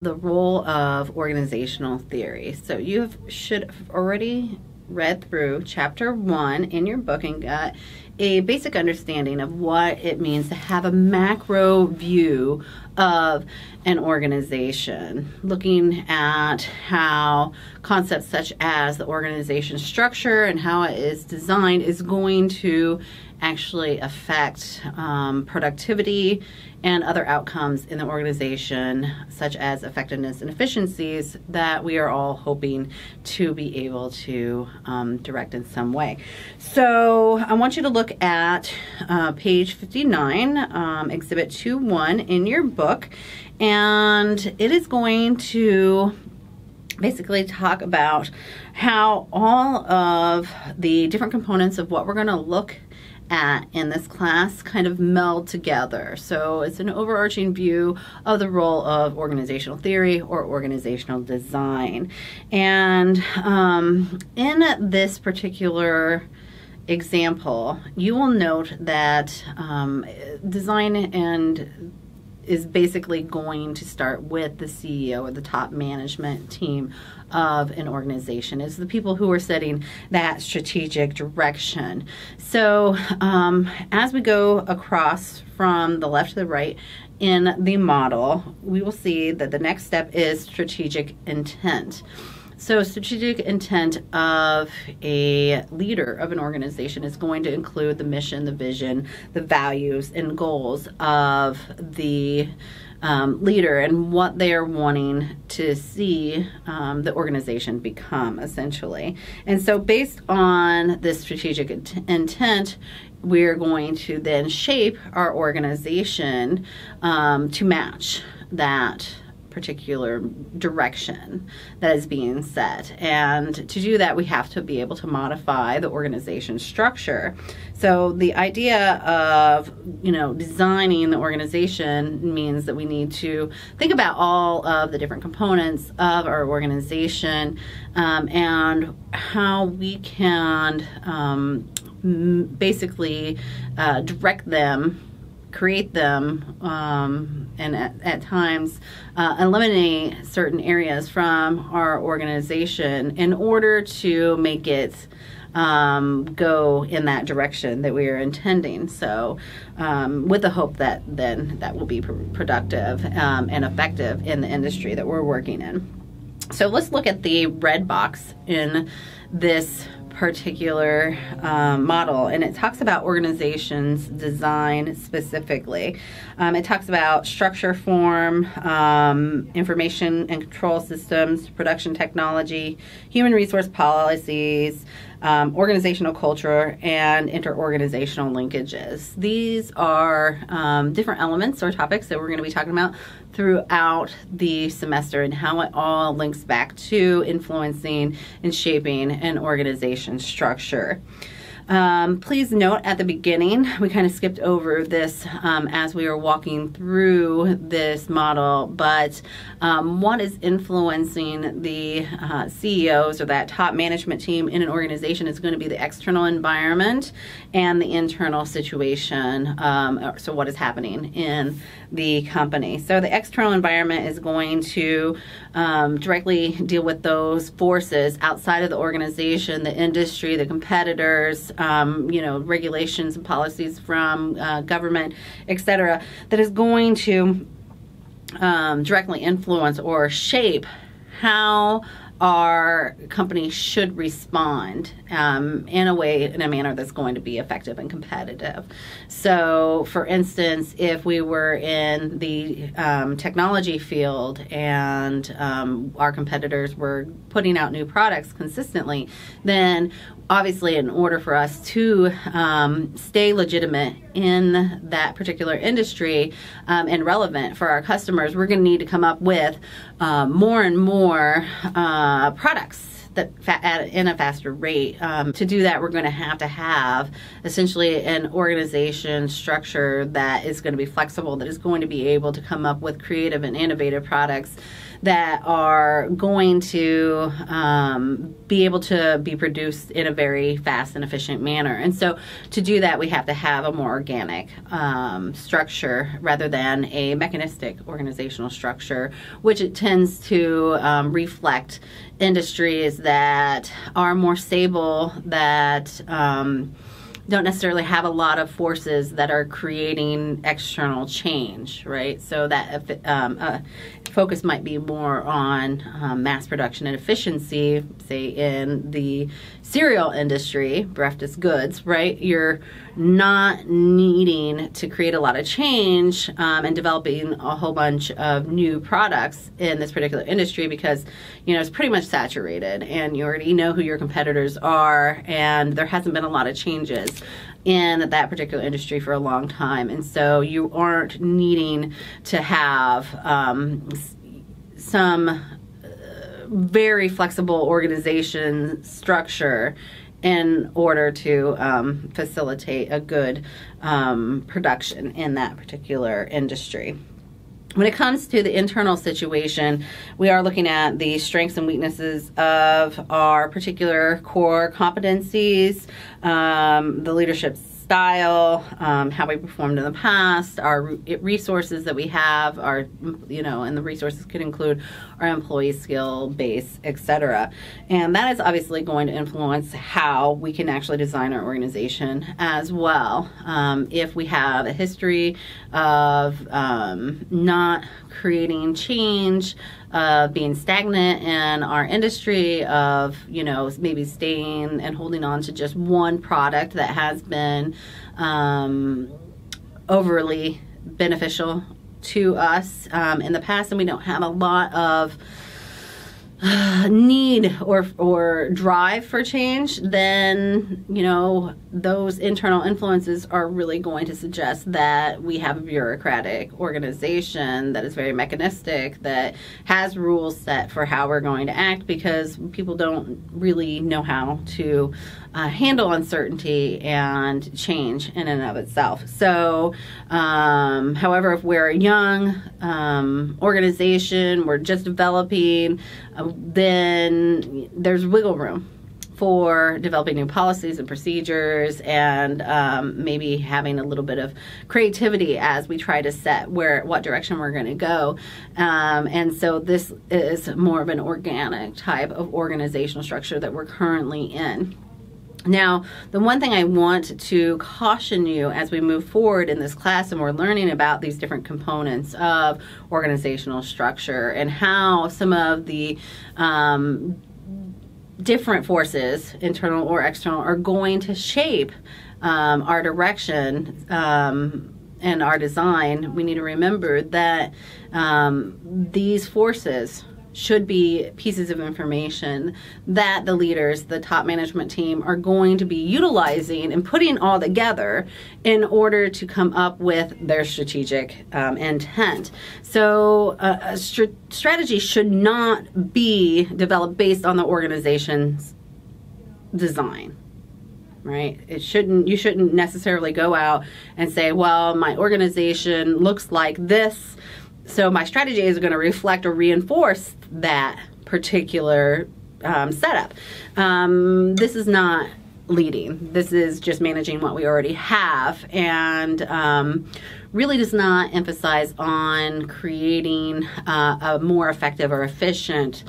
the role of organizational theory. So you should have already read through chapter 1 in your book and got a basic understanding of what it means to have a macro view of an organization, looking at how concepts such as the organization structure and how it is designed is going to actually affect productivity and other outcomes in the organization, such as effectiveness and efficiencies that we are all hoping to be able to direct in some way. So I want you to look at page 59, Exhibit 2.1 in your book, and it is going to basically talk about how all of the different components of what we're going to look at in this class kind of meld together. So it's an overarching view of the role of organizational theory or organizational design. And in this particular example, you will note that design and is basically going to start with the CEO or the top management team of an organization. It's the people who are setting that strategic direction. So as we go across from the left to the right in the model, we will see that the next step is strategic intent. So strategic intent of a leader of an organization is going to include the mission, the vision, the values, and goals of the leader and what they are wanting to see the organization become, essentially. And so based on this strategic intent, we're going to then shape our organization to match that particular direction that is being set. And to do that, we have to be able to modify the organization structure. So the idea of, designing the organization means that we need to think about all of the different components of our organization and how we can basically direct them, create them, and at times eliminate certain areas from our organization in order to make it go in that direction that we are intending. So with the hope that then that will be productive and effective in the industry that we're working in. So let's look at the red box in this particular model, and it talks about organizations design specifically. It talks about structure, form, information and control systems, production technology, human resource policies, organizational culture, and interorganizational linkages. These are different elements or topics that we're going to be talking about throughout the semester and how it all links back to influencing and shaping an organization structure. Please note at the beginning, we kind of skipped over this as we were walking through this model, but what is influencing the CEOs or that top management team in an organization is going to be the external environment and the internal situation, so what is happening in the company. So the external environment is going to directly deal with those forces outside of the organization, the industry, the competitors, regulations and policies from government, etc., that is going to directly influence or shape how our company should respond in a manner that's going to be effective and competitive. So, for instance, if we were in the technology field and our competitors were putting out new products consistently, then obviously in order for us to stay legitimate in that particular industry and relevant for our customers, we're going to need to come up with more and more products in a faster rate. To do that, we're going to have essentially an organization structure that is going to be flexible, that is going to be able to come up with creative and innovative products that are going to be able to be produced in a very fast and efficient manner. And so to do that, we have to have a more organic structure rather than a mechanistic organizational structure, which it tends to reflect industries that are more stable, that don't necessarily have a lot of forces that are creating external change, right? So that focus might be more on mass production and efficiency, say in the cereal industry, bereft as goods, right? You're not needing to create a lot of change and developing a whole bunch of new products in this particular industry because, you know, it's pretty much saturated and you already know who your competitors are, and there hasn't been a lot of changes in that particular industry for a long time. And so you aren't needing to have some very flexible organization structure in order to facilitate a good production in that particular industry. When it comes to the internal situation, we are looking at the strengths and weaknesses of our particular core competencies, the leadership style, how we performed in the past, our resources that we have, our, you know, and the resources could include our employee skill base, etc. And that is obviously going to influence how we can actually design our organization as well. If we have a history of not creating change, being stagnant in our industry, of, you know, maybe staying and holding on to just one product that has been overly beneficial to us in the past, and we don't have a lot of need or drive for change, then, you know, those internal influences are really going to suggest that we have a bureaucratic organization that is very mechanistic, that has rules set for how we're going to act, because people don't really know how to handle uncertainty and change in and of itself. So, however, if we're a young organization, we're just developing, then there's wiggle room for developing new policies and procedures, and maybe having a little bit of creativity as we try to set what direction we're going to go. And so this is more of an organic type of organizational structure that we're currently in. Now, the one thing I want to caution you as we move forward in this class and we're learning about these different components of organizational structure and how some of the different forces, internal or external, are going to shape our direction and our design, we need to remember that these forces should be pieces of information that the leaders, the top management team, are going to be utilizing and putting all together in order to come up with their strategic intent. So a strategy should not be developed based on the organization's design. Right? You shouldn't necessarily go out and say, well, my organization looks like this, so my strategy is going to reflect or reinforce that particular setup. This is not leading. This is just managing what we already have, and really does not emphasize on creating a more effective or efficient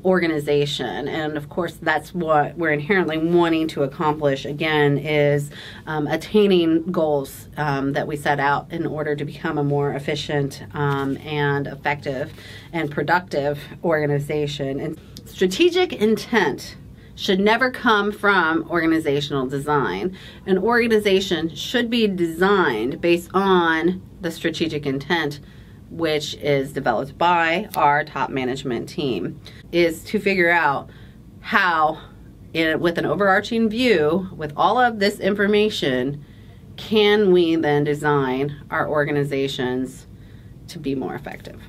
organization. And of course, that's what we're inherently wanting to accomplish, again, is attaining goals that we set out in order to become a more efficient and effective and productive organization. And strategic intent should never come from organizational design. An organization should be designed based on the strategic intent, which is developed by our top management team, is to figure out how, with an overarching view, with all of this information, can we then design our organizations to be more effective.